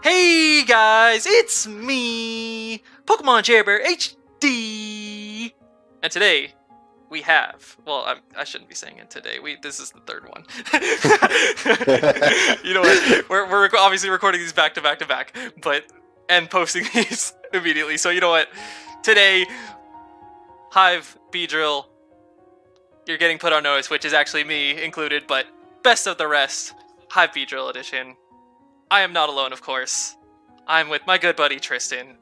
Hey guys, it's me, Pokemon Jailbird HD, and today we have. Well, I shouldn't be saying it today. This is the third one. You know what? We're obviously recording these back to back, and posting these immediately. So you know what? Today, Hive, Beedrill, you're getting put on notice, which is actually me included, but best of the rest, Hive Beedrill edition. I am not alone, of course. I'm with my good buddy Tristan.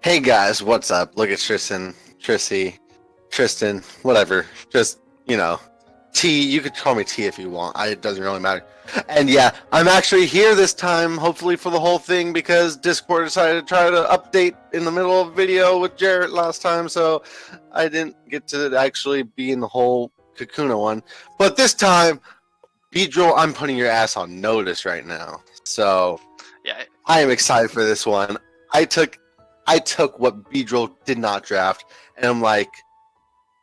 Hey guys, what's up? Look at Tristan, Trissy, Tristan, whatever. Just, you know, T. You could call me T if you want. It doesn't really matter. And yeah, I'm actually here this time, hopefully for the whole thing, because Discord decided to try to update in the middle of a video with Jarrett last time, so I didn't get to actually be in the whole Kakuna one. But this time, Beedrill, I'm putting your ass on notice right now. So yeah, I am excited for this one. I took what Beedrill did not draft, and I'm like,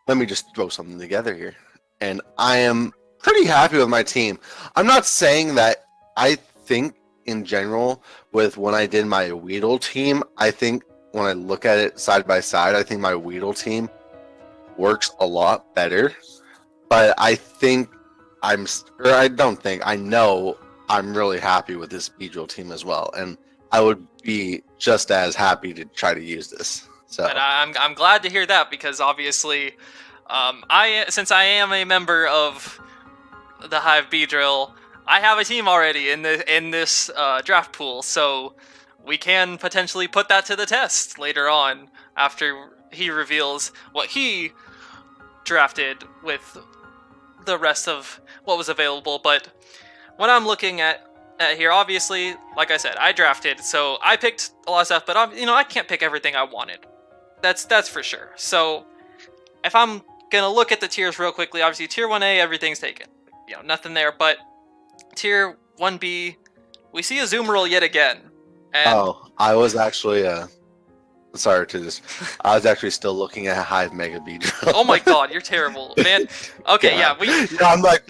let me just throw something together here. And I am pretty happy with my team. I'm not saying that I think in general with when I did my Weedle team, I think when I look at it side by side, I think my Weedle team works a lot better. But I think I know I'm really happy with this Beedrill team as well, and I would be just as happy to try to use this. So, and I'm glad to hear that, because obviously, since I am a member of the Hive Beedrill, I have a team already in this draft pool, so we can potentially put that to the test later on after he reveals what he drafted with the rest of what was available. But when I'm looking at here, obviously, like I said, I drafted, so I picked a lot of stuff, but I can't pick everything I wanted. That's for sure. So if I'm gonna look at the tiers real quickly, obviously tier 1A, everything's taken. Nothing there, but tier 1B, we see a Azumarill yet again. And I was actually sorry to just. I was actually still looking at Hive Mega Beedrill. Oh my god, you're terrible, man. Okay, yeah, I'm like,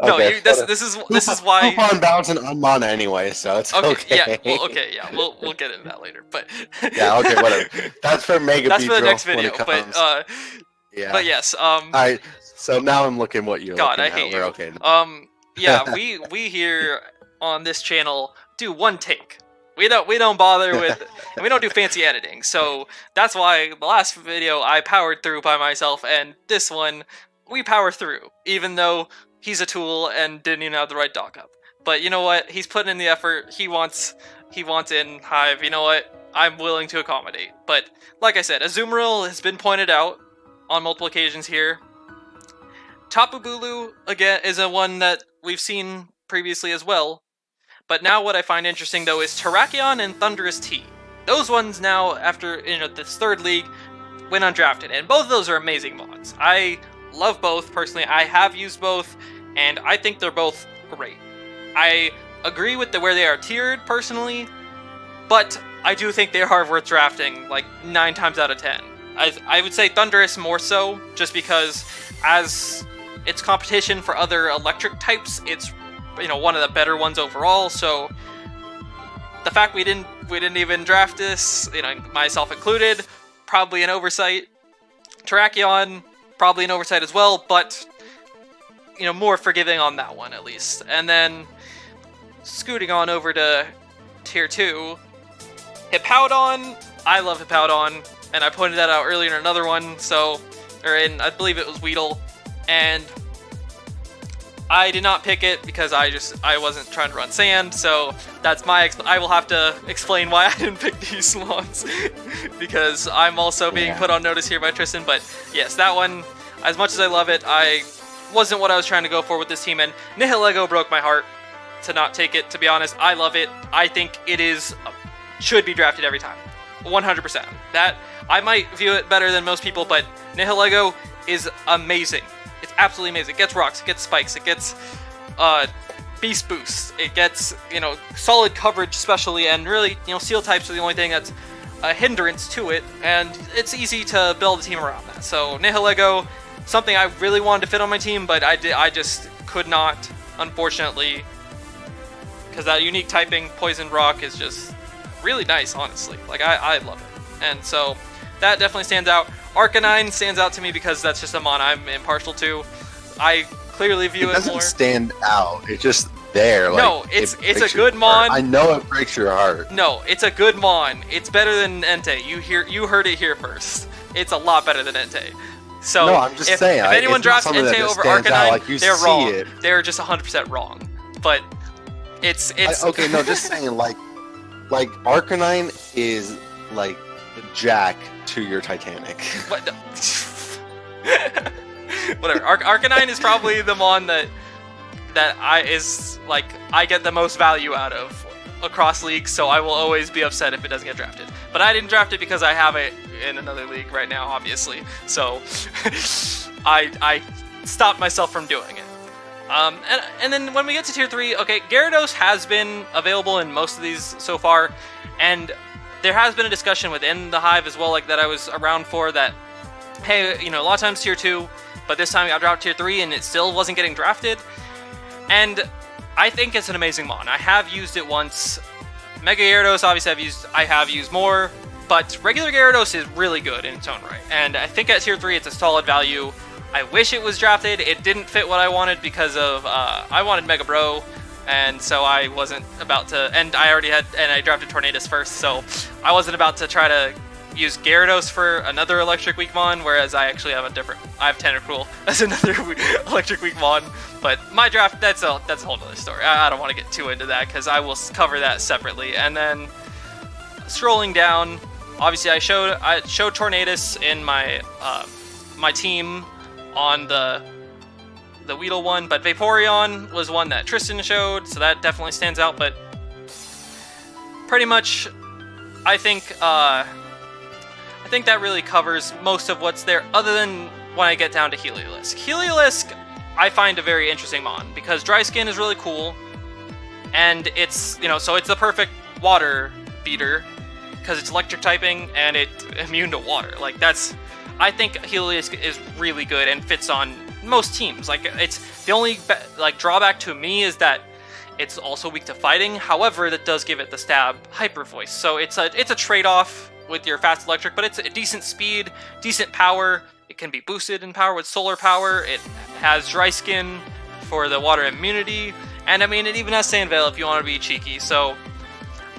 no, okay, this is why. Hoop on bounce and unmon anyway, so it's okay. Yeah, we'll get into that later, but yeah, okay, whatever. That's for Mega Beedrill. That's for the next video, but yeah. But yes, All right, so now I'm looking what you're God, looking I hate at. you. We're okay. Yeah, we here on this channel do one take. We don't bother with, and we don't do fancy editing. So that's why the last video I powered through by myself, and this one we power through, even though he's a tool and didn't even have the right dock up. But you know what? He's putting in the effort. He wants in Hive. You know what? I'm willing to accommodate. But like I said, Azumarill has been pointed out on multiple occasions here. Tapu Bulu again is a one that we've seen previously as well. But now what I find interesting, though, is Terrakion and Thundurus T. Those ones now, after this third league, went undrafted, and both of those are amazing mods. I love both, personally. I have used both, and I think they're both great. I agree with where they are tiered, personally, but I do think they are worth drafting, like, 9 times out of 10. I would say Thundurus more so, just because as its competition for other electric types, it's one of the better ones overall. So the fact we didn't even draft this, myself included, probably an oversight. Terrakion, probably an oversight as well, but more forgiving on that one at least. And then scooting on over to tier 2, Hippowdon. I love Hippowdon, and I pointed that out earlier in another one. I believe it was Weedle, and I did not pick it because I wasn't trying to run sand, so that's I will have to explain why I didn't pick these ones, because I'm also being put on notice here by Tristan. But yes, that one, as much as I love it, I wasn't what I was trying to go for with this team, and Nihilego broke my heart to not take it, to be honest. I love it. I think it should be drafted every time, 100%. That, I might view it better than most people, but Nihilego is amazing. It's absolutely amazing. It gets rocks, it gets spikes, it gets beast boosts, it gets, solid coverage especially, and really, seal types are the only thing that's a hindrance to it, and it's easy to build a team around that. So Nihilego, something I really wanted to fit on my team, but I just could not, unfortunately, because that unique typing Poison Rock is just really nice, honestly. Like, I love it. And so that definitely stands out. Arcanine stands out to me because that's just a mon I'm impartial to. I clearly view it more. It doesn't stand out. It's just there. Like, no, it's a good mon. I know it breaks your heart. No, it's a good mon. It's better than Entei. You heard it here first. It's a lot better than Entei. So no, I'm just saying. If anyone drops Entei over Arcanine, like they're wrong. They're just 100% wrong. But it's okay. No, just saying. Like Arcanine is like the Jack to your Titanic. What? Whatever. Arcanine is probably the mon that I get the most value out of across leagues, so I will always be upset if it doesn't get drafted. But I didn't draft it because I have it in another league right now, obviously. So I stopped myself from doing it. And then when we get to tier 3, okay, Gyarados has been available in most of these so far, and there has been a discussion within the Hive as well, like that I was around for, that, hey, you know, a lot of times tier 2, but this time I dropped tier 3 and it still wasn't getting drafted. And I think it's an amazing mon. I have used it once. Mega Gyarados, obviously, I have used more, but regular Gyarados is really good in its own right. And I think at tier 3, it's a solid value. I wish it was drafted. It didn't fit what I wanted because of I wanted Mega Bro, and so I wasn't about to. And I drafted Tornadus first, so I wasn't about to try to use Gyarados for another Electric Weak Mon, whereas I actually have I have Tentacruel as another Electric Weak Mon. But my draft, that's a whole other story. I don't want to get too into that because I will cover that separately. And then strolling down, obviously I showed Tornadus in my my team on the Weedle one, but Vaporeon was one that Tristan showed, so that definitely stands out. But pretty much, I think that really covers most of what's there, other than when I get down to Heliolisk. Heliolisk, I find a very interesting mon, because Dry Skin is really cool, and it's, you know, so it's the perfect water beater, because it's electric typing, and it's immune to water. Like, I think Heliolisk is really good and fits on most teams. Like, it's the only drawback to me is that it's also weak to fighting. However, that does give it the stab hyper voice, so it's a trade-off with your fast electric, but it's a decent speed, decent power. It can be boosted in power with solar power. It has Dry Skin for the water immunity, and I mean, it even has Sand Veil if you want to be cheeky. So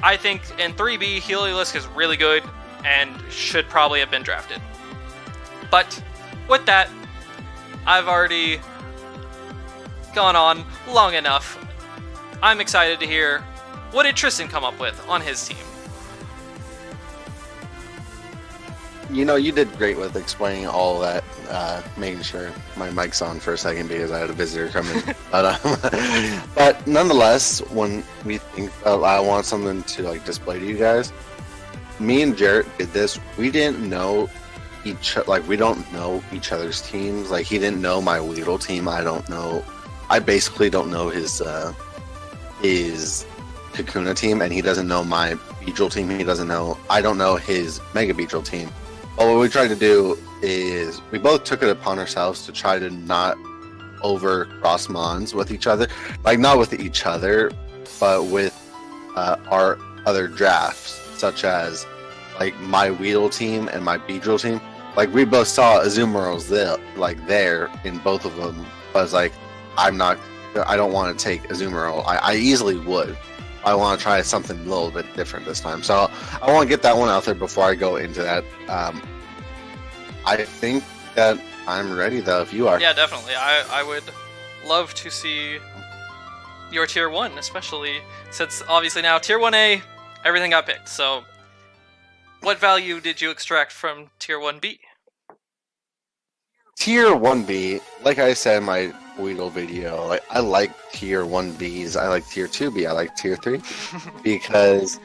I think in 3B, Heliolisk is really good and should probably have been drafted. But with that, I've already gone on long enough. I'm excited to hear, what did Tristan come up with on his team? You know, you did great with explaining all that, making sure my mic's on for a second because I had a visitor come in. But nonetheless, when we think I want something to display to you guys, me and Jarrett did this. We didn't know we don't know each other's teams. Like, he didn't know my Weedle team. I basically don't know his Kakuna team, and he doesn't know my Beedrill team. I don't know his Mega Beedrill team. But what we tried to do is we both took it upon ourselves to try to not over cross mons with each other. Like, not with each other, but with our other drafts, such as my Weedle team and my Beedrill team. Like, we both saw Azumarill there in both of them. But I was like, I don't want to take Azumarill. I easily would. I want to try something a little bit different this time. So I want to get that one out there before I go into that. I think that I'm ready, though, if you are. Yeah, definitely. I would love to see your tier 1, especially since obviously now tier 1A, everything got picked. So what value did you extract from tier 1B? Tier 1B, like I said in my Weedle video, I like tier 1Bs, I like tier 2B, I like tier 3 because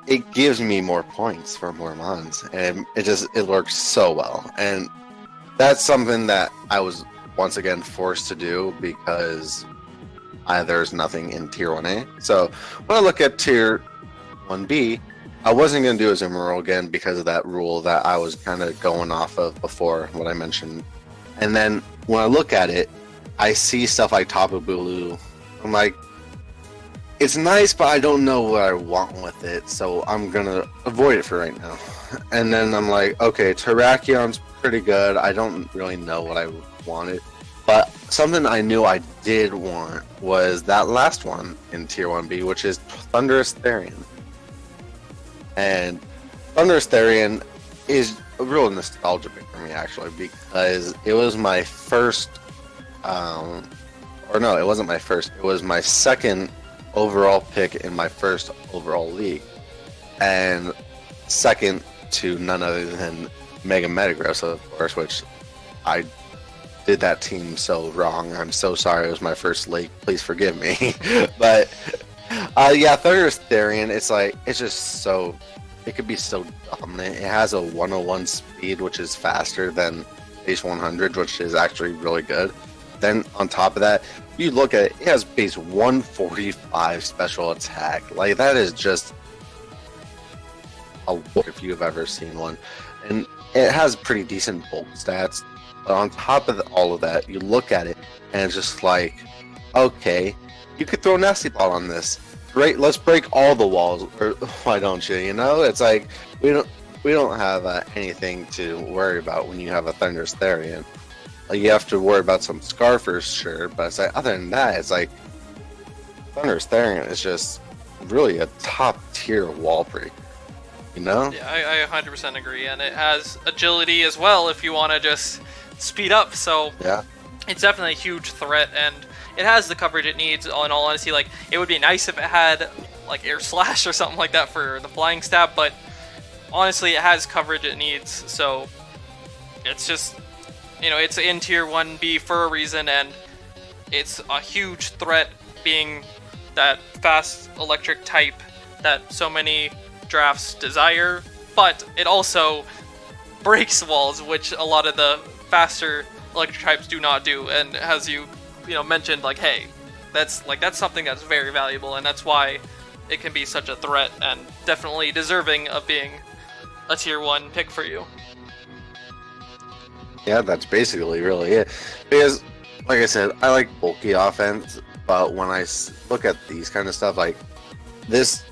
it gives me more points for more mons, and it works so well. And that's something that I was once again forced to do because there's nothing in tier 1A. So when I look at tier 1B, I wasn't going to do Azumarill again because of that rule that I was kind of going off of before, what I mentioned. And then when I look at it, I see stuff like Tapu Bulu. I'm like, it's nice, but I don't know what I want with it, so I'm gonna avoid it for right now. And then I'm like, okay, Terracion's pretty good. I don't really know what I wanted, but something I knew I did want was that last one in Tier 1B, which is Thunderous Therian. And Thunderous Therian is a real nostalgia pick for me, actually, because it was my first, or no, it wasn't my first, it was my second overall pick in my first overall league. And second to none other than Mega Metagross, of course, which I did that team so wrong. I'm so sorry. It was my first league. Please forgive me. But yeah, Thunderous Therian, it's just so, it could be so dominant. It has a 101 speed, which is faster than base 100, which is actually really good. Then on top of that, you look at it, it has base 145 special attack. Like, that is just a look if you've ever seen one. And it has pretty decent bulk stats. But on top of all of that, you look at it and it's just like, okay, you could throw Nasty Ball on this. Great, let's break all the walls. Or why don't you? You know, it's like we don't have anything to worry about when you have a Thunderous Therian. Like, you have to worry about some Scarfers, sure, but it's like, other than that, it's like Thunderous Therian is just really a top tier wall breaker. You know? Yeah, I 100% agree, and it has agility as well if you want to just speed up. So yeah, it's definitely a huge threat, and it has the coverage it needs. In all honesty, like, it would be nice if it had like Air Slash or something like that for the flying stab, but honestly, it has coverage it needs. So it's just, you know, it's in tier 1B for a reason, and it's a huge threat being that fast electric type that so many drafts desire, but it also breaks walls, which a lot of the faster electric types do not do. And as you mentioned, like, hey, that's something that's very valuable, and that's why it can be such a threat and definitely deserving of being a tier 1 pick for you. Yeah, that's basically really it. Because, like I said, I like bulky offense, but when I look at these kind of stuff, like this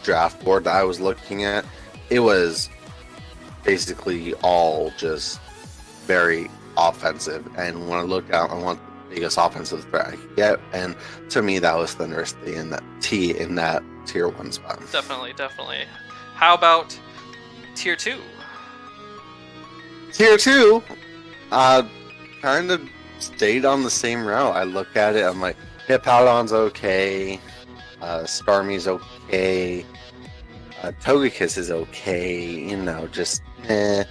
draft board that I was looking at, it was basically all just very offensive. And when I look out, I want the biggest offensive threat I could get. And to me, that was Thunderous in that tier 1 spot. Definitely. How about tier 2? Tier 2, kind of stayed on the same route. I look at it, I'm like, Hippowdon's okay, Starmie's okay, Togekiss is okay, you know, just eh.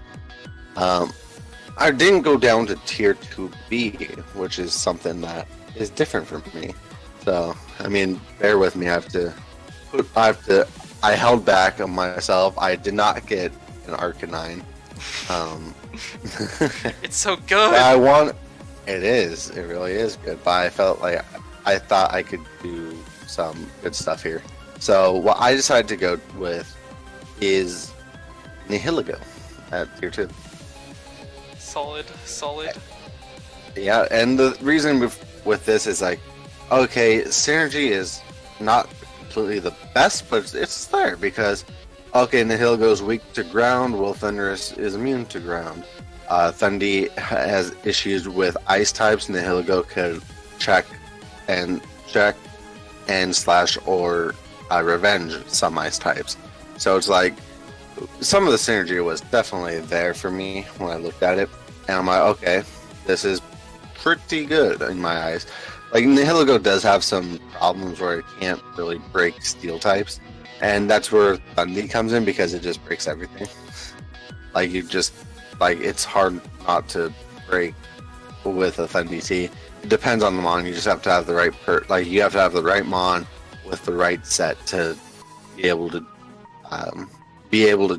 I didn't go down to tier 2B, which is something that is different from me. So, I mean, bear with me. I held back on myself. I did not get an Arcanine. It's so good. It is. It really is good. But I felt like I thought I could do some good stuff here. So what I decided to go with is Nihilego at tier 2. Solid. Yeah, and the reason with this is like, okay, Synergy is not completely the best, but it's there because, okay, Nihilego's weak to ground, while Thundurus is immune to ground. Thundy has issues with ice types. Nihilego could check and slash or revenge some ice types. So it's like, some of the synergy was definitely there for me when I looked at it. And I'm like, okay, this is pretty good in my eyes. Like, Nihilego does have some problems where it can't really break steel types. And that's where Thundy comes in because it just breaks everything. Like, it's hard not to break with a Thundy T. It depends on the mon. You just have to have the right you have to have the right mon with the right set to be able to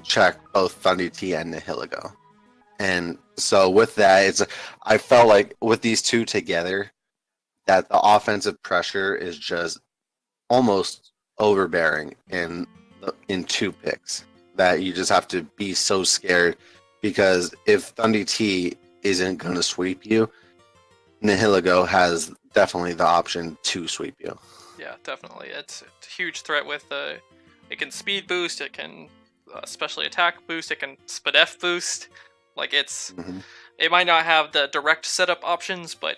check both Thundy T and Nihilego. And so with that, I felt like with these two together, that the offensive pressure is just almost overbearing in 2 picks. That you just have to be so scared, because if Thundy T isn't going to sweep you, Nihilego has definitely the option to sweep you. Yeah, Yeah, definitely. It's a huge threat with it can speed boost, it can specially attack boost, it can spadef boost. Like it might not have the direct setup options, but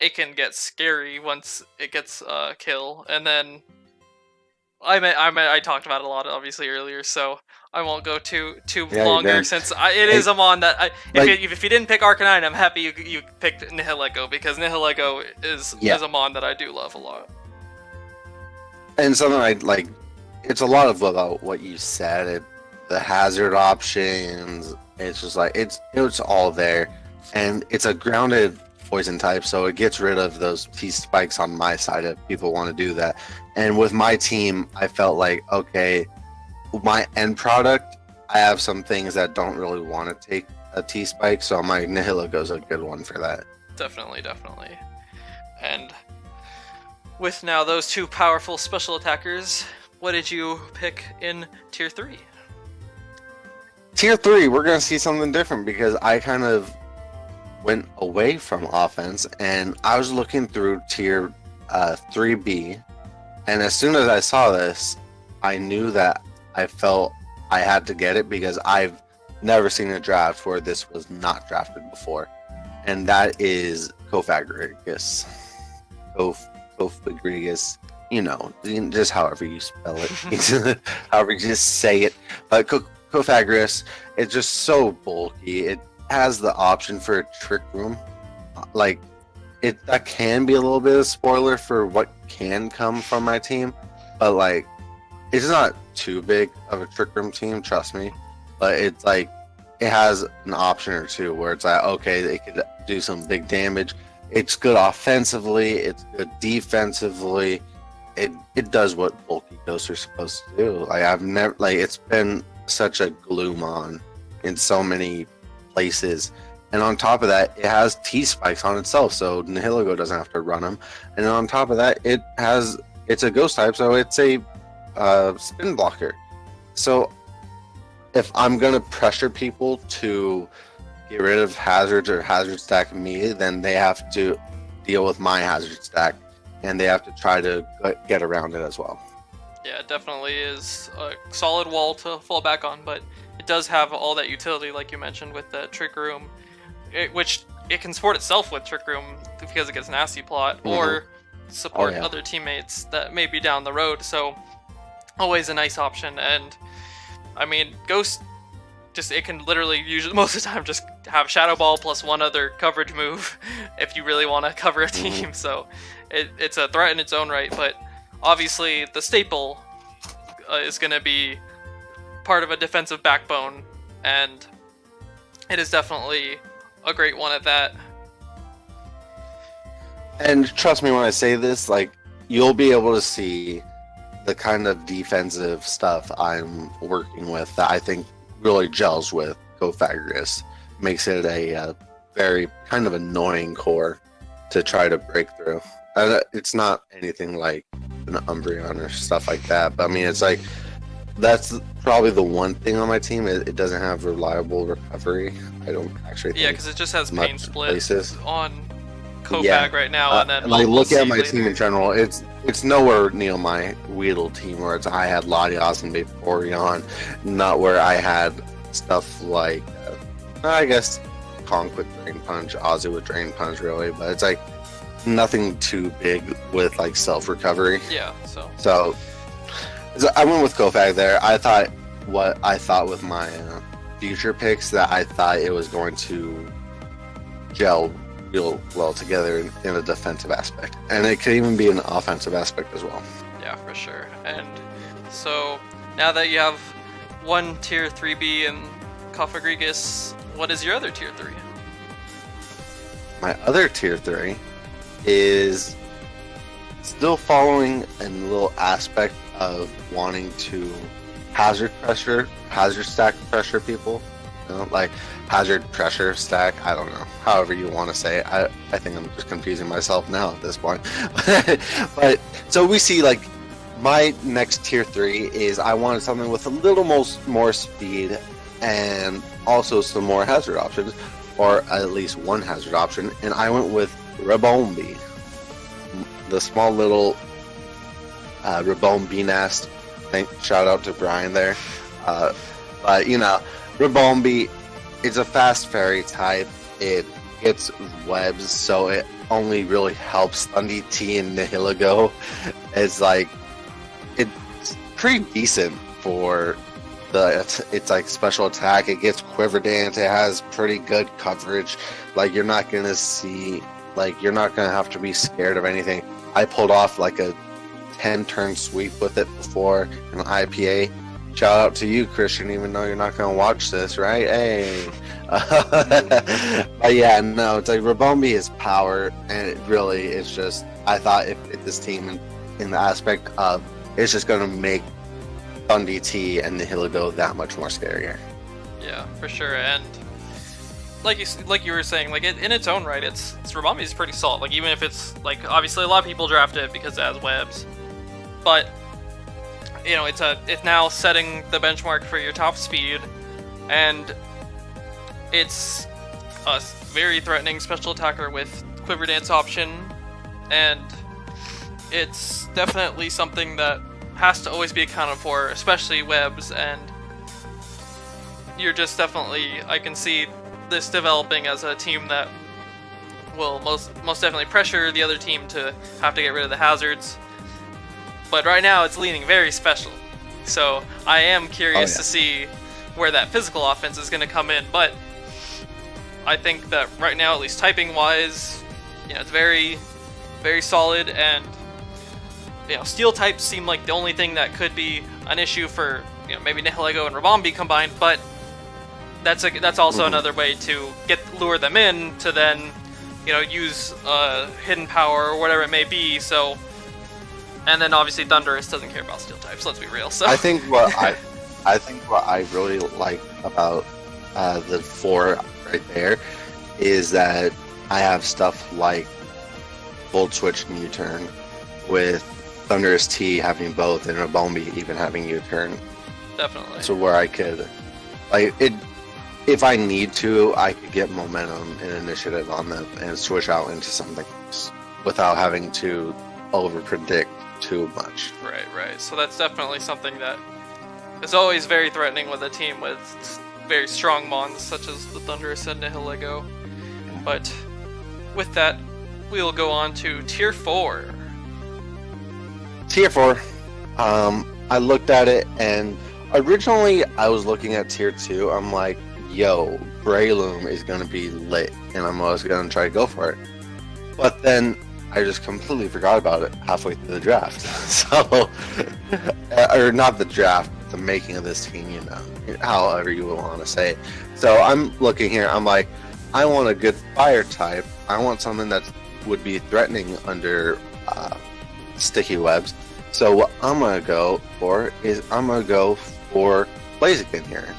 it can get scary once it gets kill. And then I talked about it a lot obviously earlier, so I won't go too longer since it is a mon that if you didn't pick Arcanine, I'm happy you picked Nihilego, because Nihilego is a mon that I do love a lot. And something I like, it's a lot of about what you said. The hazard options, it's just like it's all there, and it's a grounded poison type, so it gets rid of those T-spikes on my side if people want to do that. And with my team, I felt like, okay, my end product, I have some things that don't really want to take a T-spike, so my Nihilego's a good one for that. Definitely. And with now those two powerful special attackers, what did you pick in Tier 3? Tier 3, we're going to see something different, because I kind of went away from offense, and I was looking through Tier 3B, and as soon as I saw this, I knew that I felt I had to get it, because I've never seen a draft where this was not drafted before, and that is Cofagrigus. Cofagrigus, just however you spell it, however you just say it. But Cofagrigus, it's just so bulky. It has the option for a Trick Room. Like, that can be a little bit of a spoiler for what can come from my team, but like, it's not too big of a Trick Room team, trust me. But it's like, it has an option or two where it's like, okay, they could do some big damage. It's good offensively, it's good defensively. It does what bulky ghosts are supposed to do. Like, it's been such a Gloomon in so many places, and on top of that, it has T-spikes on itself, so Nihilego doesn't have to run them. And on top of that, it's a ghost type, so it's a spin blocker. So if I'm gonna pressure people to get rid of hazards or hazard stack me, then they have to deal with my hazard stack, and they have to try to get around it as well. Yeah, it definitely is a solid wall to fall back on, but it does have all that utility, like you mentioned, with the Trick Room, which it can support itself with Trick Room because it gets Nasty Plot, or support other teammates that may be down the road, so always a nice option. And I mean, Ghost, it can literally, usually most of the time, just have Shadow Ball plus one other coverage move if you really want to cover a team, so it's a threat in its own right. But obviously the staple is going to be part of a defensive backbone, and it is definitely a great one at that. And trust me when I say this, like, you'll be able to see the kind of defensive stuff I'm working with that I think really gels with Cofagrigus. Makes it a very kind of annoying core to try to break through. It's not anything like an Umbreon or stuff like that, but I mean, it's like, that's probably the one thing on my team. It doesn't have reliable recovery. I don't actually think because it just has pain split places on Cofag right now, and then like, look at my team in general. It's nowhere near my Weedle team where I had Latios and Vaporeon, not where I had stuff like I guess Conk with Drain Punch, Ozzy with Drain Punch, really, but it's like nothing too big with like self recovery. Yeah, so I went with Cofag there. I thought with my future picks that I thought it was going to gel real well together in a defensive aspect, and it could even be an offensive aspect as well. Yeah, for sure. And so now that you have one Tier 3B and Cofagrigus, what is your other Tier 3? My other Tier 3 is still following a little aspect of wanting to hazard stack pressure people, like hazard pressure stack, I don't know, however you want to say it. I think I'm just confusing myself now at this point. But so we see, like, my next Tier 3 is I wanted something with a little more speed and also some more hazard options, or at least one hazard option, and I went with Rabombi, the small little Rabone Beanast. Shout out to Brian there. But you know, Rabombi, it's a fast fairy type. It gets webs, so it only really helps Thundy T and Nihilego. It's like it's pretty decent for it's like special attack. It gets Quiver Dance. It has pretty good coverage. Like you're not gonna have to be scared of anything. I pulled off like a 10-turn sweep with it before an IPA. Shout out to you, Christian, even though you're not going to watch this, right? Hey. But yeah, no, it's like Rabombi is power, and it really is just, I thought if this team in the aspect of, it's just going to make Thundy T and Nihilego that much more scarier. Yeah, for sure. And like you were saying, like in its own right, it's Rabombi is pretty solid. Like even if it's like obviously a lot of people draft it because it has webs, but you know it's now setting the benchmark for your top speed, and it's a very threatening special attacker with Quiver Dance option, and it's definitely something that has to always be accounted for, especially webs. And you're just definitely, I can see this developing as a team that will most definitely pressure the other team to have to get rid of the hazards. But right now it's leaning very special, so I am curious to see where that physical offense is going to come in. But I think that right now, at least typing wise, you know, it's very, very solid. And you know, steel types seem like the only thing that could be an issue for, you know, maybe Nihilego and Rabombi combined, but that's also another way to lure them in to then, you know, use hidden power or whatever it may be. So, and then obviously Thunderous doesn't care about steel types. Let's be real. So I think what I really like about the 4 right there is that I have stuff like Volt Switch and U-Turn, with Thunderous T having both and Rabombi even having U-Turn. Definitely. So where I could, like, if I need to, I could get momentum and initiative on them and switch out into something else without having to over-predict too much. Right. So that's definitely something that is always very threatening with a team with very strong mons such as the Thunderous and Nihilego. But with that, we'll go on to Tier 4. Tier 4. I looked at it, and originally I was looking at Tier 2. I'm like, yo, Breloom is going to be lit, and I'm always going to try to go for it. But then I just completely forgot about it halfway through the draft. So, or not the draft, the making of this team, you know, however you want to say it. So I'm looking here, I'm like, I want a good fire type. I want something that would be threatening under sticky webs. So what I'm going to go for is Blaziken here.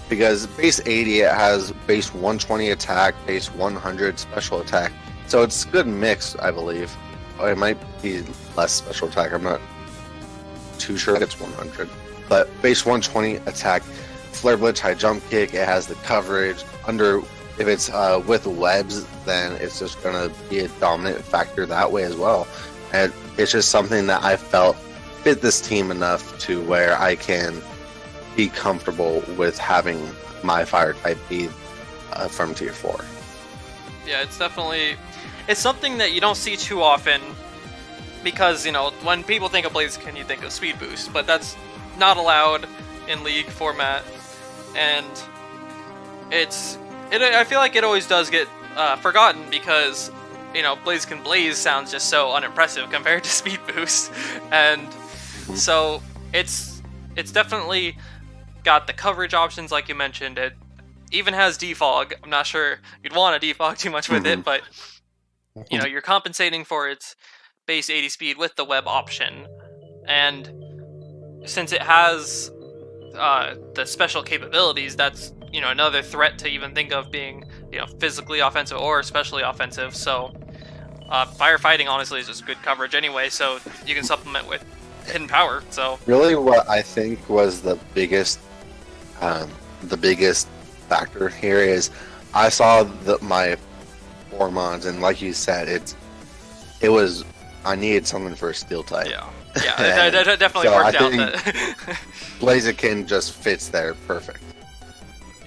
Because base 80, it has base 120 attack, base 100 special attack. So it's a good mix, I believe. Or it might be less special attack. I'm not too sure. It's 100. But base 120 attack, Flare Blitz, high jump kick. It has the coverage. If it's with webs, then it's just going to be a dominant factor that way as well. And it's just something that I felt fit this team enough to where I can be comfortable with having my fire type be from Tier 4. Yeah, it's something that you don't see too often, because, you know, when people think of Blaziken, you think of speed boost, but that's not allowed in League format, and I feel like it always does get forgotten because, you know, Blaziken Blaze sounds just so unimpressive compared to speed boost, and so it's definitely got the coverage options like you mentioned. It even has defog. I'm not sure you'd want to defog too much with it, but you know, you're compensating for its base 80 speed with the web option, and since it has the special capabilities, that's, you know, another threat to even think of being, you know, physically offensive or especially offensive. So firefighting honestly is just good coverage anyway, so you can supplement with hidden power. So really what I think was the biggest factor here is I saw my 4 mons, and like you said, I needed something for a steel type. Yeah. Yeah, that definitely So worked I out. think That Blaziken just fits there perfect.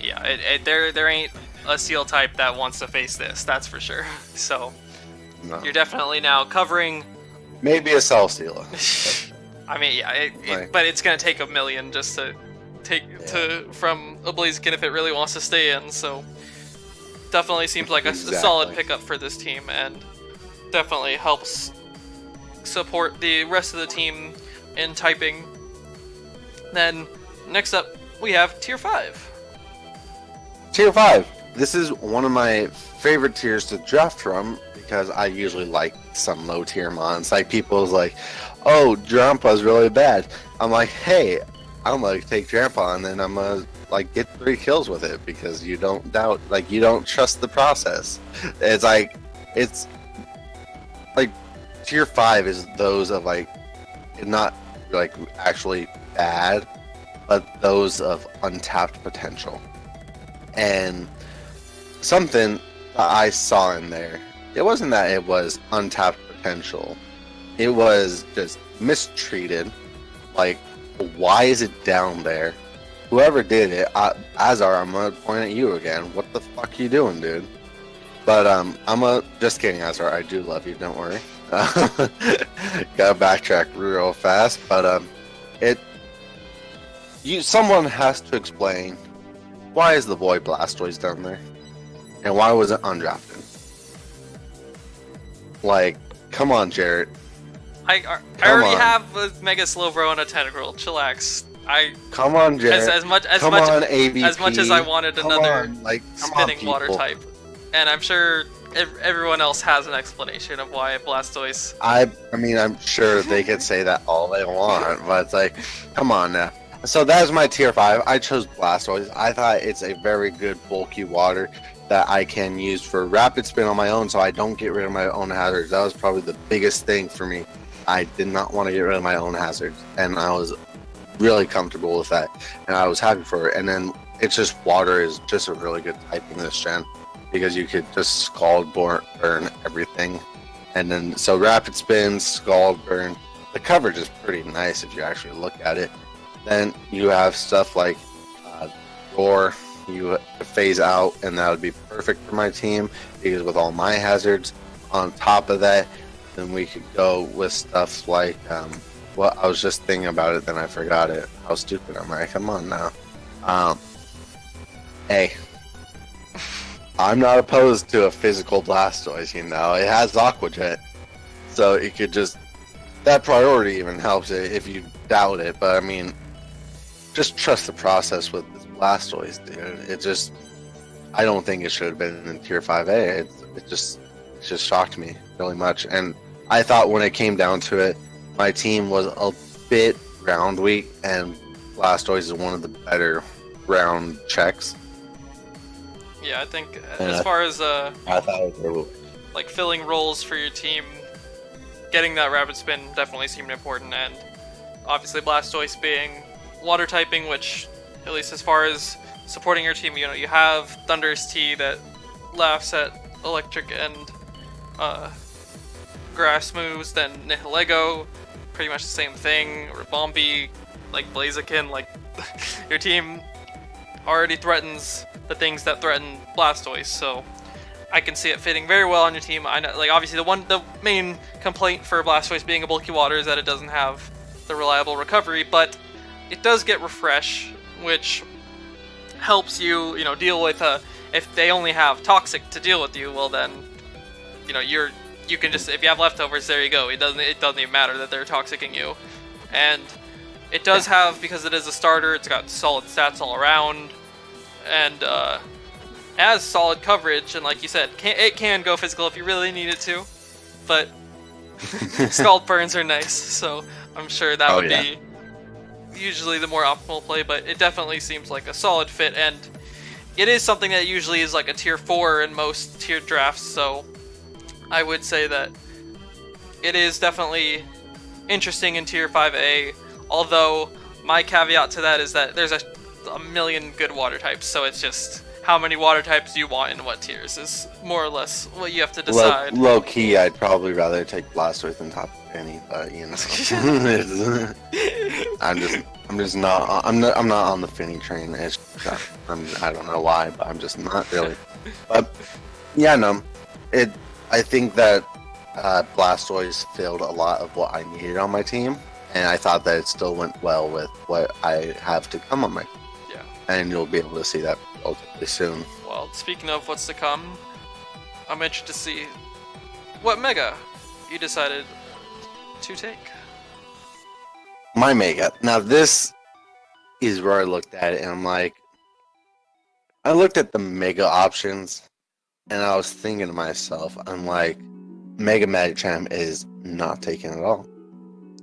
yeah, there ain't a Seal type that wants to face this. That's for sure. So No. you're definitely now covering. Maybe a Celesteela. I mean, yeah, but it's gonna take a million just to take from a Blaziken if it really wants to stay in. So definitely seems like a solid pickup for this team, and definitely helps support the rest of the team in typing. Then next up we have Tier 5. Tier 5. This is one of my favorite tiers to draft from because I usually like some low tier mons. Like people's like, oh, Drampa's really bad. I'm like, hey, I'm gonna take Drampa and then I'm gonna like get 3 kills with it because you don't doubt, like you don't trust the process. It's like tier 5 is those of like not like actually bad, but those of untapped potential. And something that I saw in there, it wasn't that it was untapped potential, it was just mistreated. Like, why is it down there? Whoever did it, Azar, I'm gonna point at you again. What the fuck you doing, dude? But just kidding, Azar. I do love you. Don't worry. Gotta backtrack real fast, but someone has to explain why is the boy Blastoise down there, and why was it undrafted? Like, come on, Jarrett. I already have a Mega Slowbro and a Tentacruel. Chillax. Come on, Jarrett. As much as I wanted another spinning water type, and I'm sure everyone else has an explanation of why Blastoise. I mean, I'm sure they could say that all they want, but it's like, come on now. So that is my tier 5. I chose Blastoise. I thought it's a very good bulky water that I can use for rapid spin on my own, so I don't get rid of my own hazards. That was probably the biggest thing for me. I did not want to get rid of my own hazards, and I was really comfortable with that, and I was happy for it. And then it's just water is just a really good type in this gen because you could just Scald burn everything, and then so rapid spin, Scald burn. The coverage is pretty nice if you actually look at it. Then you have stuff like Roar, you phase out, and that would be perfect for my team because with all my hazards. On top of that, then we could go with stuff like, well, I was just thinking about it, then I forgot it. How stupid am I? Come on now. Hey, I'm not opposed to a physical Blastoise, you know. It has Aqua Jet, so it could just, that priority even helps it if you doubt it, but I mean, just trust the process with this Blastoise, dude. It just, I don't think it should have been in tier 5A. It just shocked me really much. And I thought when it came down to it, my team was a bit ground weak, and Blastoise is one of the better ground checks. Yeah, I think as far as I thought it was like filling roles for your team, getting that rapid spin definitely seemed important, and obviously Blastoise being water typing, which at least as far as supporting your team, you know, you have Thunder's T that laughs at electric and grass moves, then Nihilego, pretty much the same thing, or Bombi, like Blaziken, like your team already threatens the things that threaten Blastoise, so I can see it fitting very well on your team. I know, like, obviously the main complaint for Blastoise being a bulky water is that it doesn't have the reliable recovery, but it does get refresh, which helps you, you know, deal with if they only have toxic to deal with you, well then, you know, you can just, if you have leftovers, there you go. It doesn't even matter that they're toxicing you. And it does have, because it is a starter, it's got solid stats all around, and has solid coverage, and like you said, it can go physical if you really need it to, but Scald burns are nice, so I'm sure that would be usually the more optimal play, but it definitely seems like a solid fit, and it is something that usually is like a tier 4 in most tier drafts, so I would say that it is definitely interesting in tier 5A, although my caveat to that is that there's a million good water types, so it's just how many water types you want in what tiers is more or less what you have to decide. Low key, I'd probably rather take Blastoise than top of any but you know, I'm not on the Finny train. I don't know why, but I'm just not really. But yeah, no, I think that Blastoise filled a lot of what I needed on my team, and I thought that it still went well with what I have to come on my team. Yeah. And you'll be able to see that relatively soon. Well, speaking of what's to come, I'm interested to see what Mega you decided to take. My Mega. Now this is where I looked at it and I'm like, I looked at the Mega options and I was thinking to myself, I'm like, Mega Medicham is not taken at all.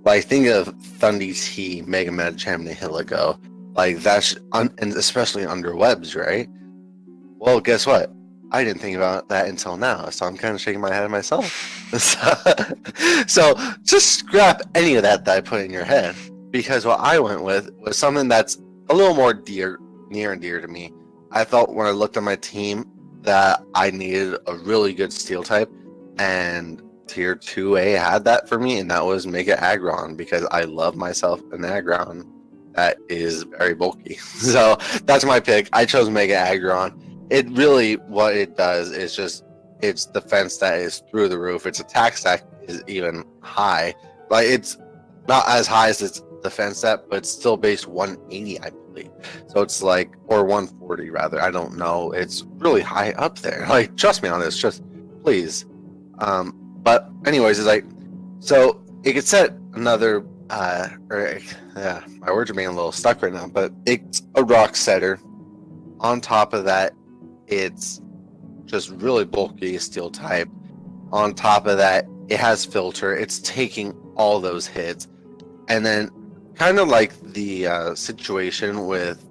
Like, think of Thundy T, Mega Medicham, Nihilego. Like, that's, and especially under webs, right? Well, guess what? I didn't think about that until now, so I'm kind of shaking my head at myself. So just scrap any of that I put in your head, because what I went with was something that's a little more near and dear to me. I felt when I looked at my team that I needed a really good steel type, and tier 2A had that for me, and that was Mega Aggron, because I love myself an Aggron that is very bulky. So that's my pick. I chose Mega Aggron. It really, what it does is just, its defense stat is through the roof. Its attack stat is even high. Like, it's not as high as its defense stat, but it's still base 180, I believe. So it's like, or 140 rather, I don't know. It's really high up there. Like, trust me on this, just please. But anyways, it's like, so it could set another, my words are being a little stuck right now, but it's a rock setter. On top of that, it's just really bulky steel type. On top of that, it has filter. It's taking all those hits. And then kind of like the situation with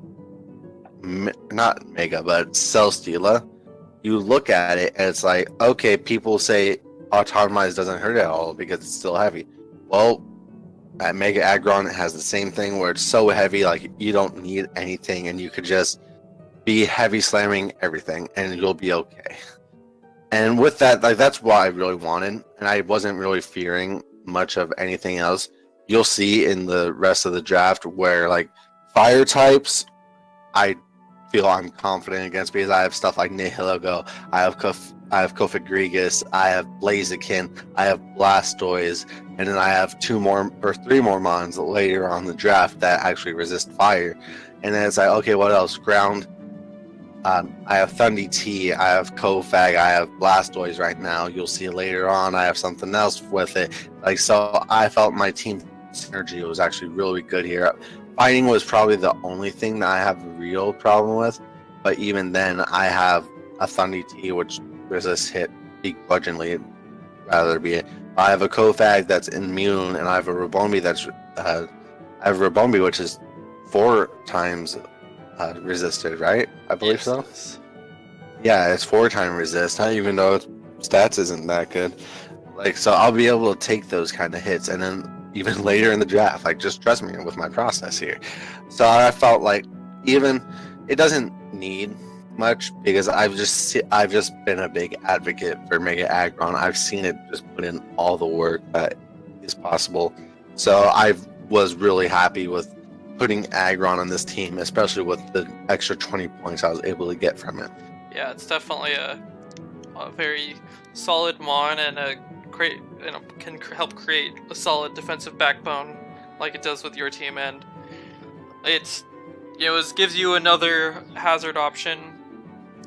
not Mega, but Celesteela, you look at it and it's like, okay, people say Autotomize doesn't hurt at all because it's still heavy. Well, at Mega Aggron, it has the same thing where it's so heavy, like you don't need anything and you could just be heavy slamming everything and you'll be okay. And with that, like, that's what I really wanted, and I wasn't really fearing much of anything else. You'll see in the rest of the draft where, like, fire types, I feel I'm confident against, because I have stuff like Nihilego, I have Kofagrigus, I have Blaziken, I have Blastoise, and then I have 2 more or 3 more mons later on the draft that actually resist fire. And then it's like, okay, what else? Ground. I have Thundy T, I have Kofag, I have Blastoise right now. You'll see later on I have something else with it. Like, so I felt my team synergy was actually really good here. Fighting was probably the only thing that I have a real problem with, but even then I have a Thundy T which resists hit begrudgingly, rather be it. I have a Kofag that's immune, and I have a Rabombi that's which is 4 times resisted, right? I believe so. Yeah, it's 4 times resist, even though its stats isn't that good. Like, so I'll be able to take those kind of hits, and then even later in the draft, like, just trust me with my process here. So I felt like even it doesn't need much, because I've just been a big advocate for Mega Aggron. I've seen it just put in all the work that is possible. So I was really happy with putting Aggron on this team, especially with the extra 20 points I was able to get from it. Yeah, it's definitely a very solid mon, and can help create a solid defensive backbone like it does with your team, and it gives you another hazard option,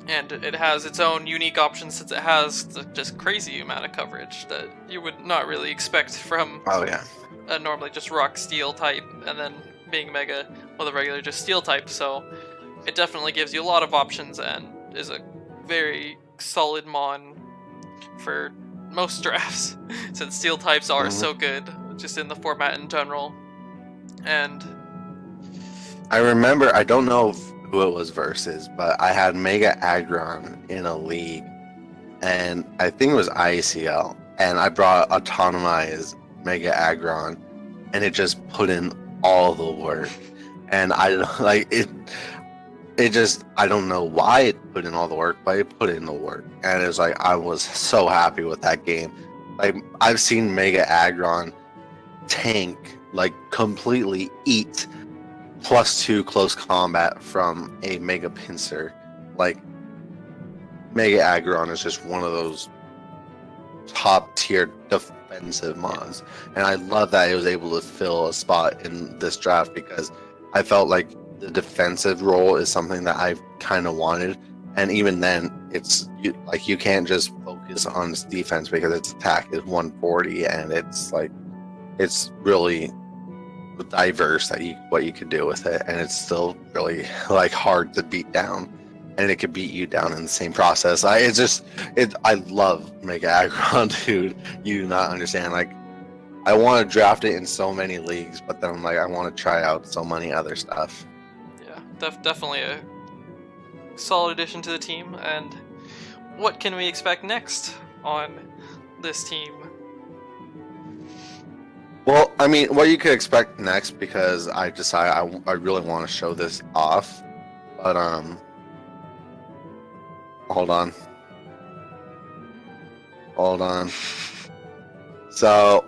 and it has its own unique options since it has the just crazy amount of coverage that you would not really expect from a normally just rock steel type, and then being Mega with a regular just steel type. So it definitely gives you a lot of options and is a very solid mon for most drafts since steel types are so good just in the format in general. And I remember, I don't know who it was versus, but I had Mega Aggron in a league, and I think it was ICL, and I brought Autotomize Mega Aggron, and it just put in all the work. And I like it just, I don't know why it put in all the work, but it put in the work, and it was like, I was so happy with that game. Like, I've seen Mega Aggron tank, like completely eat +2 close combat from a Mega Pinsir. Like, Mega Aggron is just one of those top tier defensive mons, and I love that it was able to fill a spot in this draft because I felt like the defensive role is something that I kind of wanted, and even then, you can't just focus on its defense because its attack is 140, and it's really diverse what you could do with it, and it's still really like hard to beat down, and it could beat you down in the same process. I love Mega Aggron, dude. You do not understand. Like, I want to draft it in so many leagues, but then I'm like, I want to try out so many other stuff. Yeah, definitely a solid addition to the team. And what can we expect next on this team? Well, I mean, what you could expect next, because I decided I really want to show this off, but hold on. So,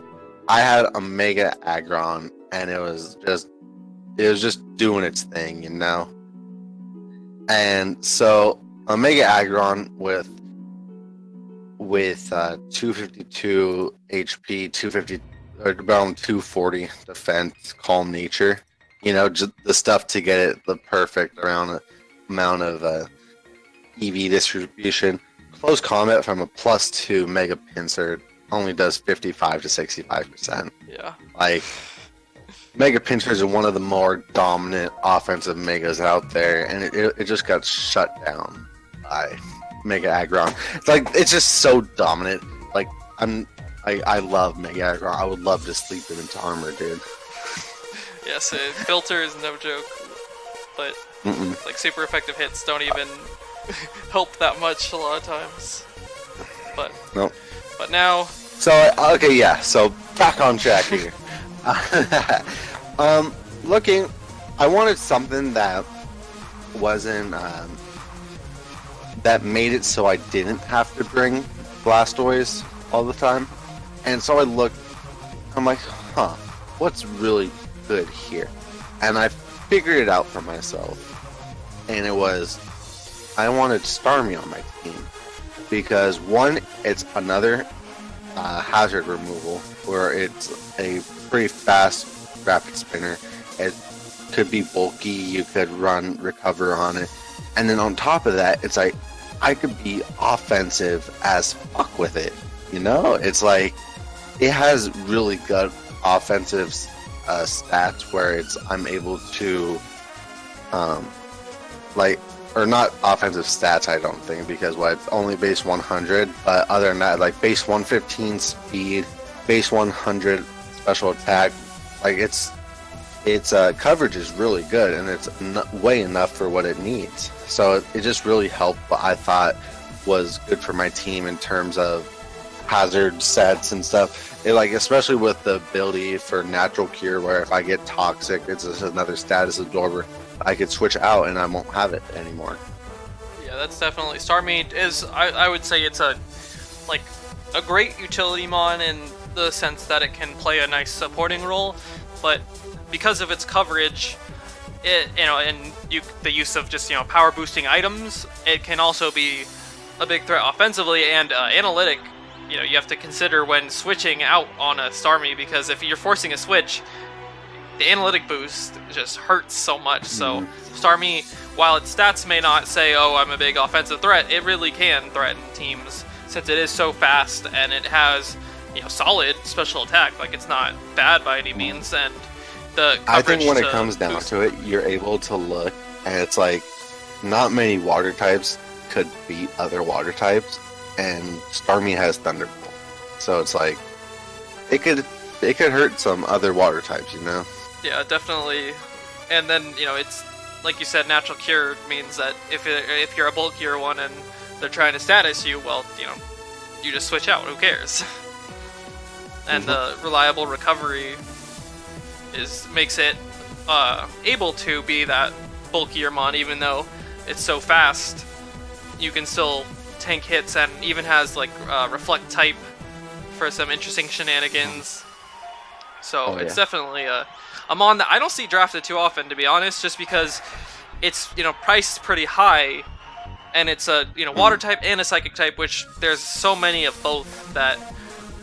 I had a Mega Aggron, and it was just doing its thing, you know. And so, a Mega Aggron with 252 HP, 250 or around 240 defense, calm nature, you know, just the stuff to get it the perfect amount of EV distribution. Close combat from a +2 Mega Pinsir only does 55 to 65%. Yeah. Like, Mega Pinsir are one of the more dominant offensive Megas out there, and it just got shut down by Mega Aggron. It's just so dominant. Like, I love Mega Aggron. I would love to sleep him into armor, dude. Yes, filter is no joke, but like super effective hits don't even help that much a lot of times. But nope. But now. So okay, yeah. So back on track here. I wanted something that wasn't that made it so I didn't have to bring Blastoise all the time. And so I'm like, what's really good here? And I figured it out for myself. And it was, I wanted Starmie on my team. Because one, it's another hazard removal, where it's a pretty fast rapid spinner. It could be bulky, you could recover on it. And then on top of that, it's like, I could be offensive as fuck with it. You know, it's like, it has really good offensive stats where I'm able to, or not offensive stats, I don't think, because it's only base 100, but other than that, like base 115 speed, base 100 special attack, like its coverage is really good, and it's way enough for what it needs. So it just really helped what I thought was good for my team in terms of hazard sets and stuff. Especially with the ability for natural cure, where if I get toxic, it's just another status absorber. I could switch out and I won't have it anymore. Yeah, that's definitely Starmie is. I would say it's a great utility mon in the sense that it can play a nice supporting role, but because of its coverage, the use of just power boosting items, it can also be a big threat offensively and analytic. You have to consider when switching out on a Starmie, because if you're forcing a switch, the analytic boost just hurts so much. So Starmie, while its stats may not say, oh, I'm a big offensive threat, it really can threaten teams since it is so fast and it has solid special attack. Like, it's not bad by any means, and the I think when it comes down to it, you're able to look, and it's like, not many water types could beat other water types, and Starmie has Thunderbolt, so it's like it could hurt some other water types, Yeah, definitely. And then it's like you said, natural cure means that if you're a bulkier one and they're trying to status you, well, you just switch out. Who cares? And the reliable recovery makes it able to be that bulkier mon, even though it's so fast. You can still tank hits, and even has reflect type for some interesting shenanigans. So Oh, it's yeah. definitely a mon that I don't see drafted too often, to be honest, just because it's priced pretty high, and it's a water type and a psychic type, which there's so many of both that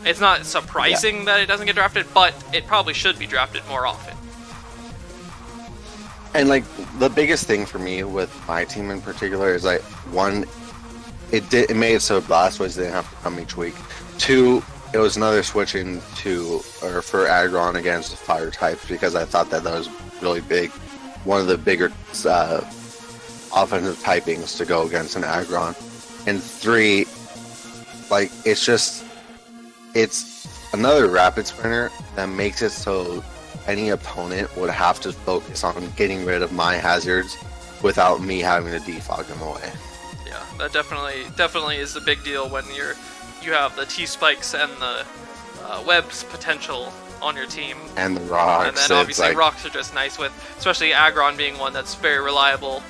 it's not surprising that it doesn't get drafted, but it probably should be drafted more often. And like the biggest thing for me with my team in particular is like one, it made it so Blastoise didn't have to come each week. Two, it was another switching for Aggron against fire types because I thought that was really big. One of the bigger offensive typings to go against an Aggron. And three, like it's another rapid sprinter that makes it so any opponent would have to focus on getting rid of my hazards without me having to defog them away. Yeah, that definitely is a big deal when you have the T-spikes and the webs potential on your team. And the rocks. And then obviously rocks are just nice with, especially Aggron being one that's very reliable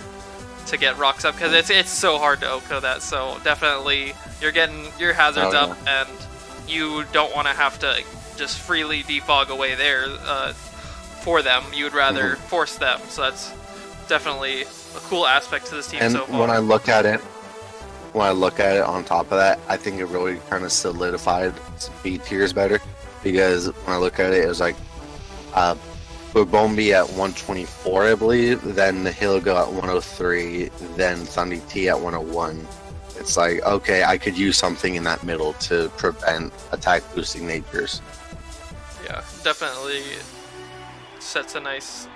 to get rocks up, because it's so hard to OHKO that, so definitely you're getting your hazards up, and you don't want to have to just freely defog away there for them. You would rather force them, so that's definitely a cool aspect to this team and so far. When I look at it on top of that, I think it really kind of solidified speed tiers better, because when I look at it, it was like Bobombi at 124, I believe, then Nihilego at 103, then Thunder T at 101. It's like, okay, I could use something in that middle to prevent attack boosting natures. Yeah, definitely sets a nice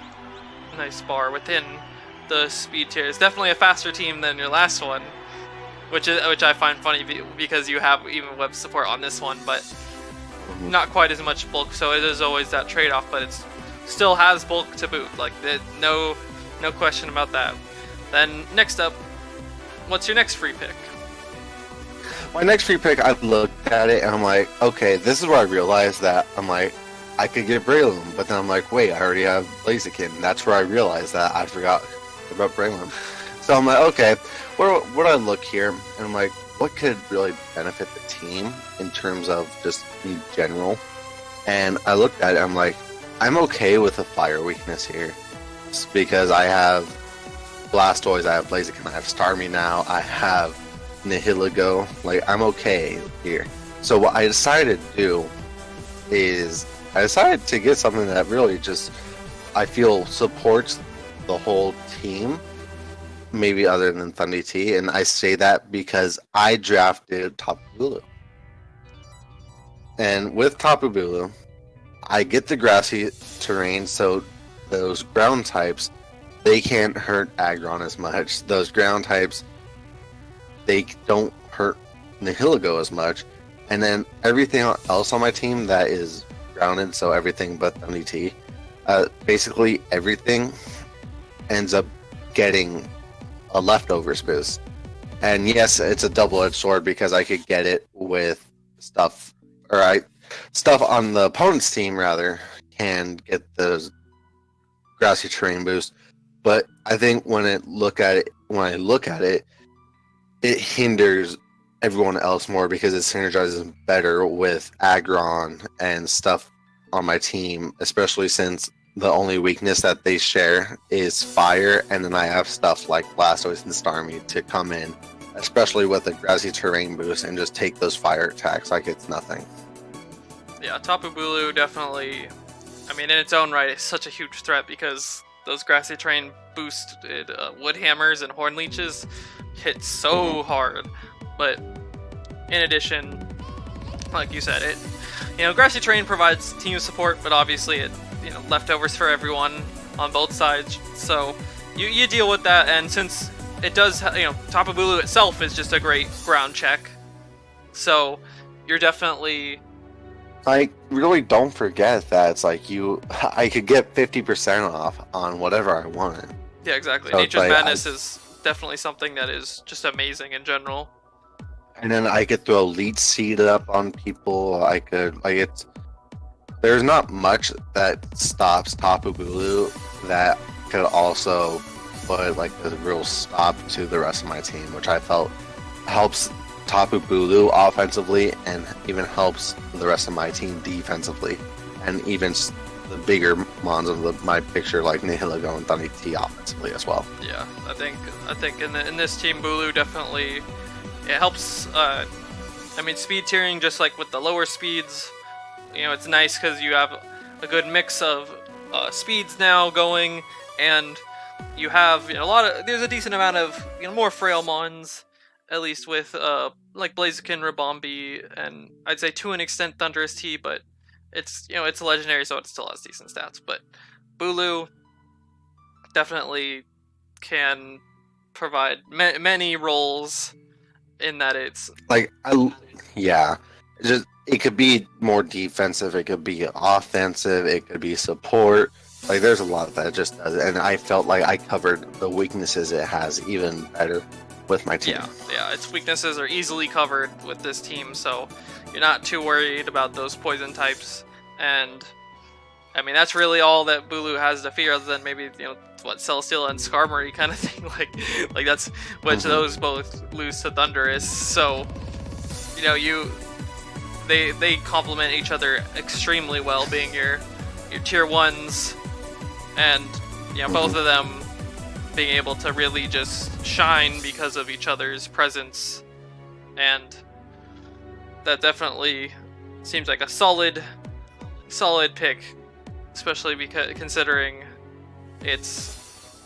bar within the speed tiers. Definitely a faster team than your last one, which I find funny because you have even web support on this one, but not quite as much bulk. So it is always that trade-off, but it's still has bulk to boot. Like no question about that. Then next up, what's your next free pick? My next free pick, I looked at it and I'm like, okay, this is where I realized that I'm like, I could get Breloom, but then I'm like, wait, I already have Blaziken. That's where I realized that I forgot about Breloom. So I'm like, okay, what do I look here? And I'm like, what could really benefit the team in terms of just in general? And I looked at it, I'm like, I'm okay with a fire weakness here. Just because I have Blastoise, I have Blaziken, I have Starmie now, I have Nihilego. Like, I'm okay here. So what I decided to do is I decided to get something that really just I feel supports the whole team, maybe other than Thunder T, and I say that because I drafted Tapu Bulu. And with Tapu Bulu, I get the grassy terrain, so those ground types, they can't hurt Aggron as much. Those ground types, they don't hurt Nihilego as much. And then everything else on my team that is grounded, so everything but Thunder T, basically everything ends up getting a leftovers boost. And yes, it's a double-edged sword because I could get it with stuff on the opponent's team rather can get the grassy terrain boost. But I think when I look at it, it hinders everyone else more because it synergizes better with Aggron and stuff on my team, especially since the only weakness that they share is fire, and then I have stuff like Blastoise and Starmie to come in, especially with a grassy terrain boost, and just take those fire attacks like it's nothing. Yeah, Tapu Bulu definitely, I mean, in its own right, it's such a huge threat because those grassy terrain boosted wood hammers and horn leeches hit so hard. But in addition, like you said, grassy terrain provides team support, but obviously it, leftovers for everyone on both sides. So you deal with that, and since it does, Tapu Bulu itself is just a great ground check. So you're definitely. Like, really don't forget that it's like I could get 50% off on whatever I wanted. Yeah, exactly. So Nature's Madness is definitely something that is just amazing in general. And then I could throw Leech Seed up on people. There's not much that stops Tapu Bulu that could also put like a real stop to the rest of my team, which I felt helps Tapu Bulu offensively and even helps the rest of my team defensively. and even the bigger mons of my picture like Nihilego and Dunny T offensively as well. Yeah, I think in this team, Bulu definitely it helps. I mean, speed tiering, just like with the lower speeds, you know, it's nice because you have a good mix of speeds now going, and you have, you know, there's a decent amount of, you know, more frail mons, at least with like Blaziken, Rabombi, and I'd say to an extent Thunderous T, but it's, you know, it's a legendary, so it still has decent stats. But Bulu definitely can provide many roles in that it's like it could be more defensive, it could be offensive, it could be support. Like there's a lot that it just does, and I felt like I covered the weaknesses it has even better with my team. Yeah, its weaknesses are easily covered with this team, so you're not too worried about those poison types. And I mean, that's really all that Bulu has to fear, other than maybe, you know, what, Celesteela and Skarmory kind of thing. like that's which those both lose to Thundurus. So, you know, they complement each other extremely well, being your tier 1s, and, you know, both of them being able to really just shine because of each other's presence. And that definitely seems like a solid pick, especially because considering it's,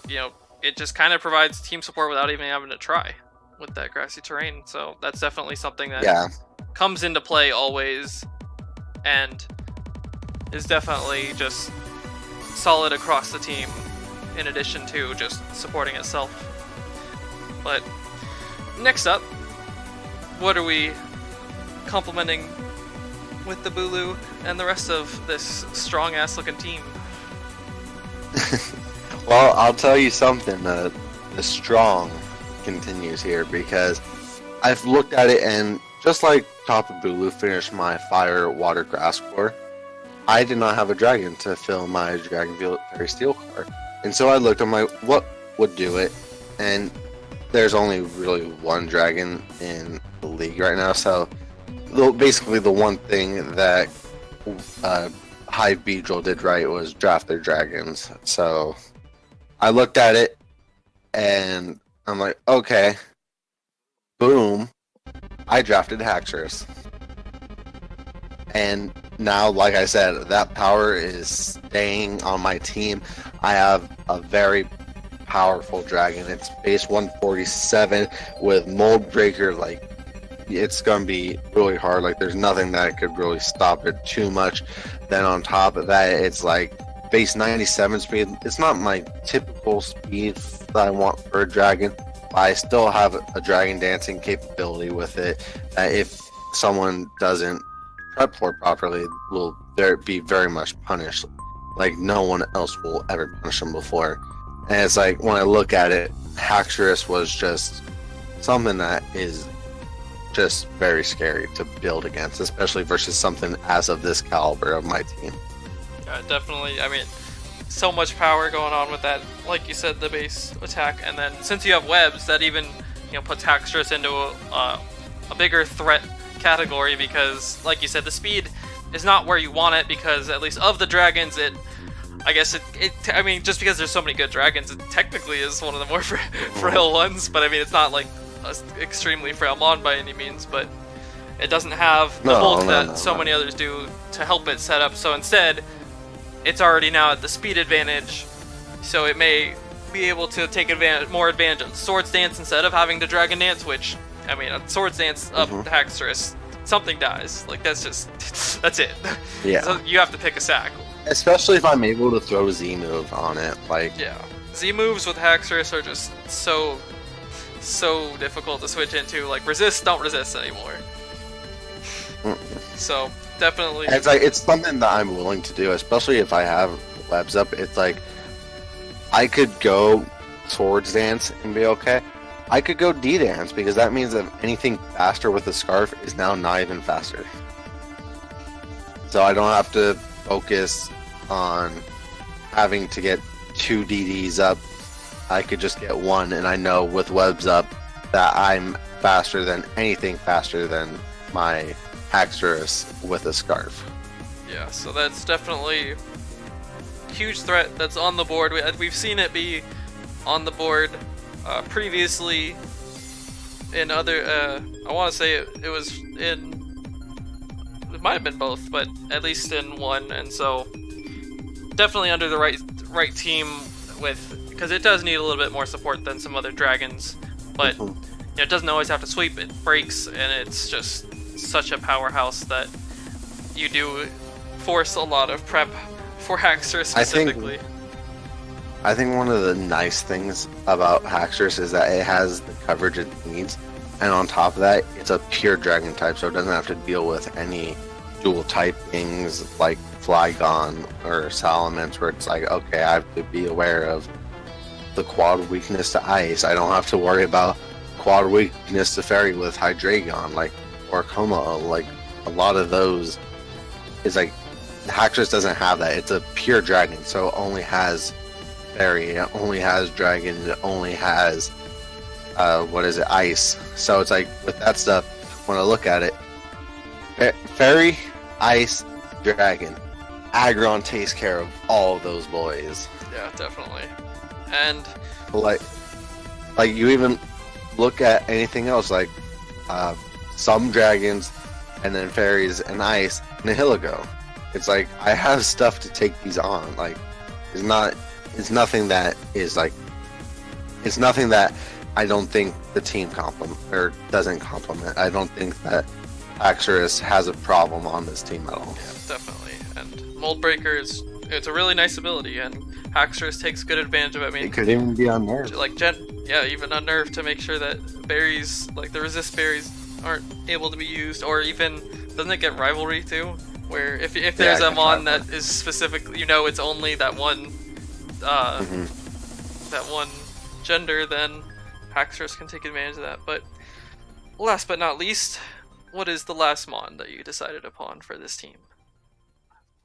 you know, it just kind of provides team support without even having to try with that grassy terrain. So that's definitely something that comes into play always, and is definitely just solid across the team, in addition to just supporting itself. But next up, what are we complimenting with the Bulu and the rest of this strong-ass looking team? Well, I'll tell you something, the strong continues here, because I've looked at it, and just like Top of Bulu finished my Fire, Water, Grass core, I did not have a dragon to fill my Dragon Fairy Steel core. And so I looked, I'm like, what would do it? And there's only really one dragon in the league right now, so basically the one thing that Hive Beedrill did right was draft their dragons. So I looked at it, and I'm like, okay, boom, I drafted Haxorus. And now, like I said, that power is staying on my team. I have a very powerful dragon. It's base 147 with Mold Breaker. Like, it's going to be really hard. Like, there's nothing that could really stop it too much. Then on top of that, it's like base 97 speed. It's not my typical speed that I want for a dragon, but I still have a dragon dancing capability with it. If someone doesn't prep for it properly, will be very much punished. Like no one else will ever punish them before. And it's like, when I look at it, Haxorus was just something that is just very scary to build against, especially versus something as of this caliber of my team. Yeah, definitely. I mean, so much power going on with that. Like you said, the base attack, and then since you have webs, that even, you know, puts Haxorus into a bigger threat category, because like you said, the speed is not where you want it, because at least of the dragons, I mean, just because there's so many good dragons, it technically is one of the more frail ones, but I mean, it's not like an extremely frail mon by any means, but it doesn't have the bulk that so many others do to help it set up. So instead, it's already now at the speed advantage, so it may be able to take more advantage of Swords Dance instead of having to Dragon Dance, which, I mean, a Swords Dance up Haxorus, something dies. Like, that's just, that's it. Yeah. So you have to pick a sack. Especially if I'm able to throw Z move on it. Like, yeah. Z moves with Haxorus are just so difficult to switch into. Like, resist, don't resist anymore. So, definitely. It's like, it's something that I'm willing to do, especially if I have webs up. It's like, I could go Swords Dance and be okay. I could go D-Dance, because that means that anything faster with the Scarf is now not even faster. So I don't have to focus on having to get 2 DDs up. I could just get 1, and I know with webs up that I'm faster than anything faster than my Haxorus with a Scarf. Yeah, so that's definitely a huge threat that's on the board. We've seen it be on the board previously in other. I want to say it was in. It might have been both, but at least in one, and so definitely under the right team because it does need a little bit more support than some other dragons, but it doesn't always have to sweep. It breaks, and it's just such a powerhouse that you do force a lot of prep for Haxorus specifically. I think one of the nice things about Haxorus is that it has the coverage it needs, and on top of that, it's a pure dragon type, so it doesn't have to deal with any dual type things like Flygon or Salamence, where it's like, okay, I have to be aware of the quad weakness to ice. I don't have to worry about quad weakness to fairy with Hydreigon, like, or Como. Like, a lot of those is like, Haxorus doesn't have that. It's a pure dragon, so it only has fairy, it only has dragon, it only has ice. So it's like, with that stuff, when I look at it, fairy, ice, dragon, Aggron takes care of all of those boys. Yeah, definitely. And like you even look at anything else, like some dragons and then fairies and ice and Nihilego. It's like, I have stuff to take these on. Like, it's nothing that I don't think the team doesn't complement. I don't think that Haxorus has a problem on this team at all. Yeah, definitely. And Mold Breaker it's a really nice ability, and Haxorus takes good advantage of it. I mean, it could even be unnerved. Like even unnerved to make sure that berries, like the resist berries, aren't able to be used, or even doesn't it get rivalry too? Where if there's a mon that is specifically, it's only that one that one gender, then Haxorus can take advantage of that. But last but not least, what is the last mon that you decided upon for this team?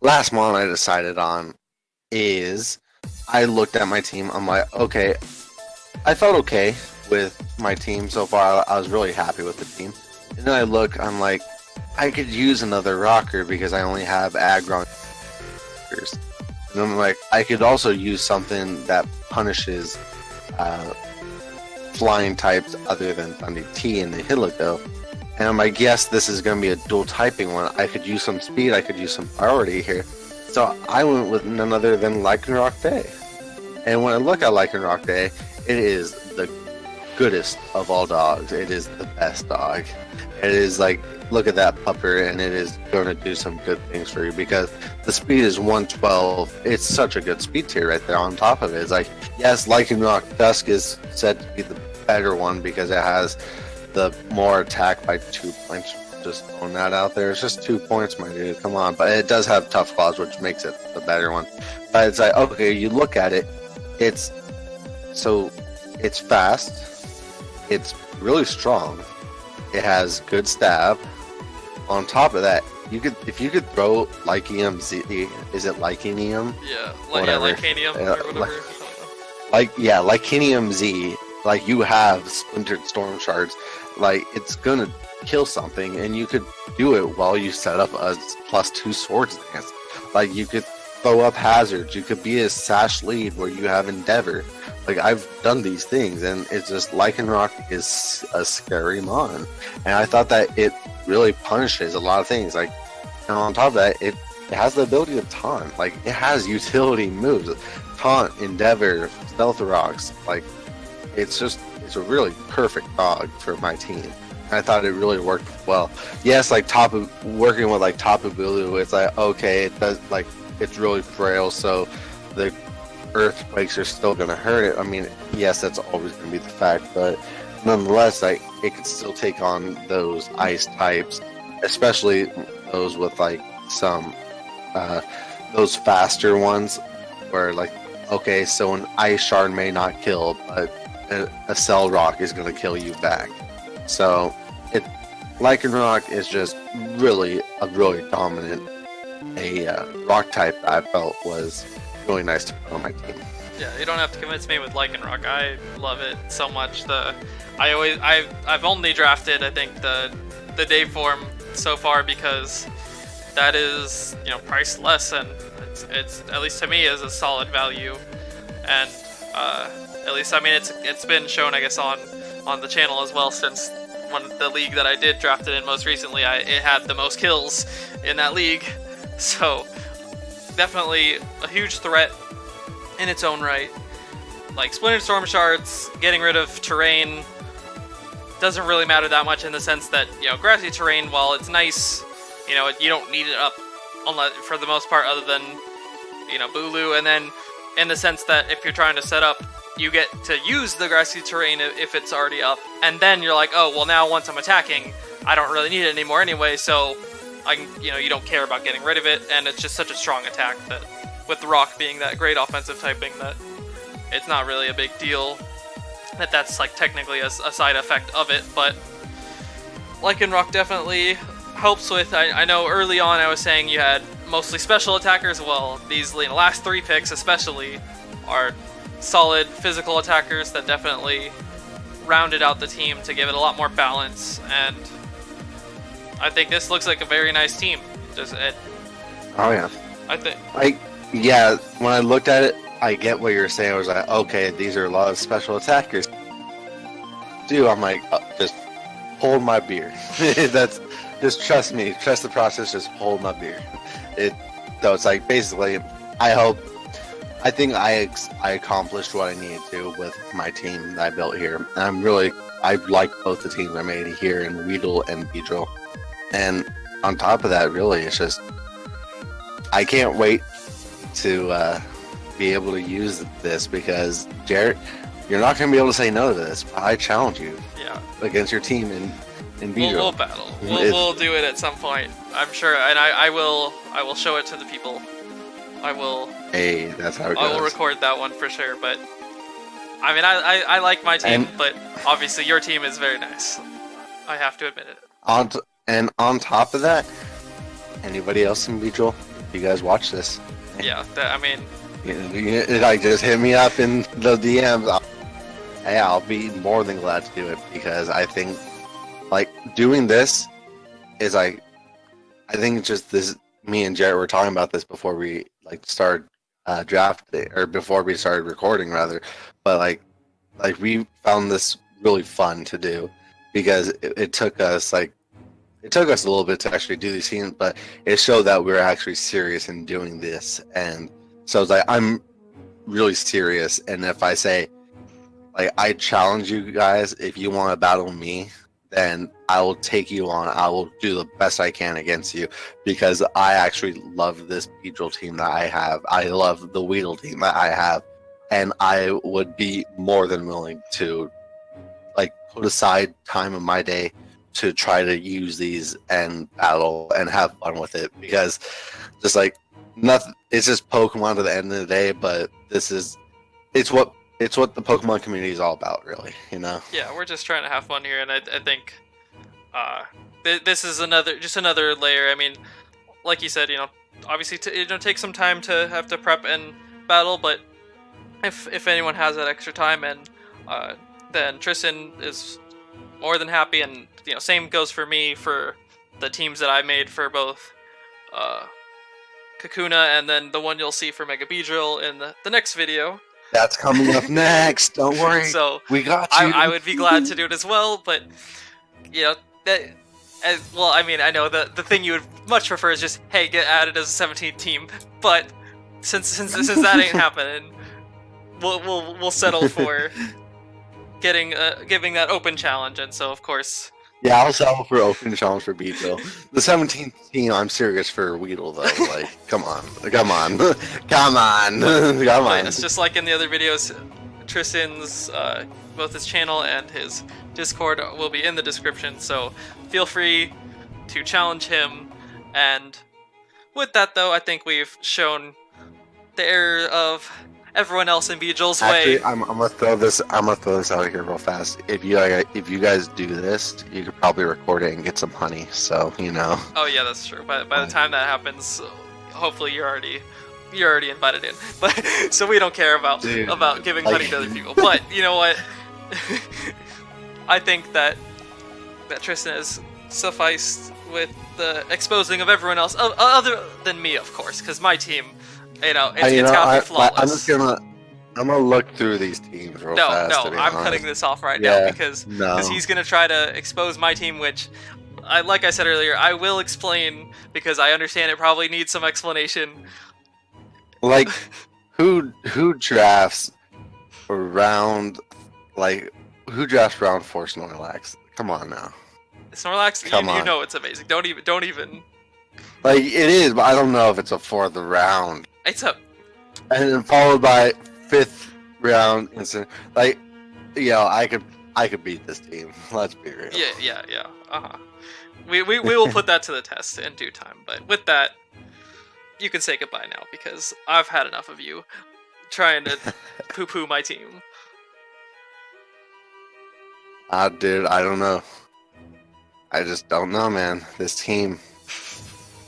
Last mon I decided on is, I looked at my team, I'm like, okay, I felt okay with my team so far. I was really happy with the team. And then I'm like, I could use another rocker because I only have Aggron. And I'm like, I could also use something that punishes flying types other than Thunder T and the Nihilego. And I'm like, yes, this is going to be a dual typing one. I could use some speed, I could use some priority here. So I went with none other than Lycanroc Day. And when I look at Lycanroc Day, it is the goodest of all dogs. It is the best dog. It is like, look at that pupper, and it is going to do some good things for you because the speed is 112. It's such a good speed tier right there on top of it. It's like, yes, Lycanroc Dusk is said to be the better one because it has the more attack by 2 points. Just throwing that out there. It's just 2 points, my dude. Come on. But it does have Tough Claws, which makes it the better one. But it's like, okay, you look at it, it's fast, it's really strong, it has good stab. On top of that, if you could throw Lycanium Z, is it Lycanium? Yeah, Lycanium or whatever. Lycanium Z, like, you have Splintered Storm Shards, like, it's gonna kill something, and you could do it while you set up a +2 Swords Dance. Like, you could throw up hazards, you could be a Sash lead where you have Endeavor. Like, I've done these things, and it's just, Lycanroc is a scary mon. And I thought that it really punishes a lot of things. Like, and on top of that, it has the ability to taunt. Like, it has utility moves. Taunt, Endeavor, Stealth Rocks. Like, it's a really perfect dog for my team. I thought it really worked well. Yes, like working with like Tapu Bulu, it's like, okay, it does, like, it's really frail, so the earthquakes are still gonna hurt it. I mean, yes, that's always gonna be the fact, but nonetheless, like, it could still take on those ice types, especially those with like some those faster ones where, like, okay, so an ice shard may not kill, but a Cell Rock is gonna kill you back. So Lycanroc is just really dominant rock type that I felt was really nice to put on my team. Yeah, you don't have to convince me with Lycanroc. I love it so much. I've only drafted, I think, the day form so far because that is, you know, priced less, and it's at least to me is a solid value. And at least, I mean, it's been shown, I guess, on the channel as well, since the league that I did draft it in most recently, it had the most kills in that league. So definitely a huge threat in its own right. Like Splintered Storm Shards, getting rid of terrain doesn't really matter that much, in the sense that, you know, grassy terrain, while it's nice, you know, you don't need it up unless, for the most part, other than, you know, Bulu. And then in the sense that if you're trying to set up, you get to use the grassy terrain if it's already up, and then you're like, oh well, now once I'm attacking, I don't really need it anymore anyway, so you know, you don't care about getting rid of it, and it's just such a strong attack that, with the Rock being that great offensive typing, that it's not really a big deal that's like technically a side effect of it. But Lycanroc definitely helps with, I know early on I was saying you had mostly special attackers. Well, these last 3 picks especially are solid physical attackers that definitely rounded out the team to give it a lot more balance, and I think this looks like a very nice team. Oh yeah. I think. Yeah, when I looked at it, I get what you're saying. I was like, okay, these are a lot of special attackers. Dude, I'm like, just hold my beer. Just trust me, trust the process. Just hold my beer. So it's like, basically, I think I accomplished what I needed to with my team that I built here. And I like both the teams I made here in Weedle and Beedrill. And on top of that, really, it's just, I can't wait to be able to use this, because Jarrett, you're not going to be able to say no to this. I challenge you against your team in Beedrill. We'll battle. We'll do it at some point, I'm sure, and I will show it to the people. I will. Hey, that's how it goes. I will record that one for sure. But I mean, I like my team, but obviously your team is very nice. I have to admit it. On top of that, anybody else in Beedrill, you guys watch this? Yeah, I mean, like, just hit me up in the DMs. I'll be more than glad to do it, because I think, like, doing this is I think just this. Me and Jarrett were talking about this before we started drafting, or before we started recording rather. But like we found this really fun to do, because it took us a little bit to actually do these scenes, but it showed that we were actually serious in doing this. And so it's like, I'm really serious, and if I say, like, I challenge you guys, if you want to battle me, then I will take you on. I will do the best I can against you, because I actually love this Beedrill team that I have. I love the Weedle team that I have, and I would be more than willing to, like, put aside time of my day to try to use these and battle and have fun with it, because just like nothing, it's just Pokemon to the end of the day. But it's what the Pokemon community is all about, really, you know? Yeah, we're just trying to have fun here, and I think this is another layer. I mean, like you said, you know, obviously take some time to have to prep and battle, but if anyone has that extra time, and then Tristan is more than happy, and you know, same goes for me for the teams that I made for both Kakuna and then the one you'll see for Mega Beedrill in the next video. That's coming up next. Don't worry. So we got you. I would be glad to do it as well, but you know, well, I mean, I know the thing you would much prefer is just, hey, get added as a 17th team. But since that ain't happening, we'll settle for giving that open challenge. And so, of course, yeah, I'll settle for open challenge for Beedrill. The 17th team, I'm serious for Weedle though. Like, come on. It's just like in the other videos, Tristan's both his channel and his Discord will be in the description. So feel free to challenge him. And with that, though, I think we've shown the error of everyone else in Beedrill's way. Actually, I'm gonna throw this out here real fast. If you guys do this, you could probably record it and get some honey. So, you know. Oh yeah, that's true. By the time that happens, hopefully you're already invited in. But so we don't care about giving honey to other people. But you know what? I think that Tristan has sufficed with the exposing of everyone else, other than me, of course, because my team, it's got to be flawless. I'm gonna look through these teams real fast. No, to be I'm honest. cutting this off right now because no. he's gonna try to expose my team, which, like I said earlier, I will explain because I understand it probably needs some explanation. Like, who drafts round who drafts round 4 Snorlax? Come on now. Snorlax, you know it's amazing. Don't even. Like, it is, but I don't know if it's a 4th round. It's a. And then followed by 5th round instant. Like, I could beat this team. Let's be real. Yeah. We will put that to the test in due time. But with that, you can say goodbye now because I've had enough of you trying to poo-poo my team. Dude, I don't know. I just don't know, man. This team,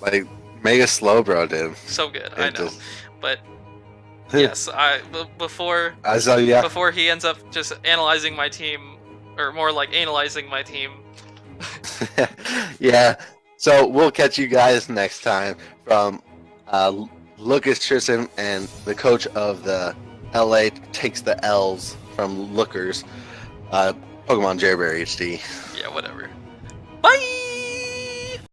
like, mega slow, bro, dude. So good, I know. But yes, before he ends up just analyzing my team, or more like analyzing my team. Yeah. So we'll catch you guys next time from Lucas Tristan and the coach of the LA takes the L's from Lookers. Pokemon Jerryberry HD. Yeah, whatever. Bye!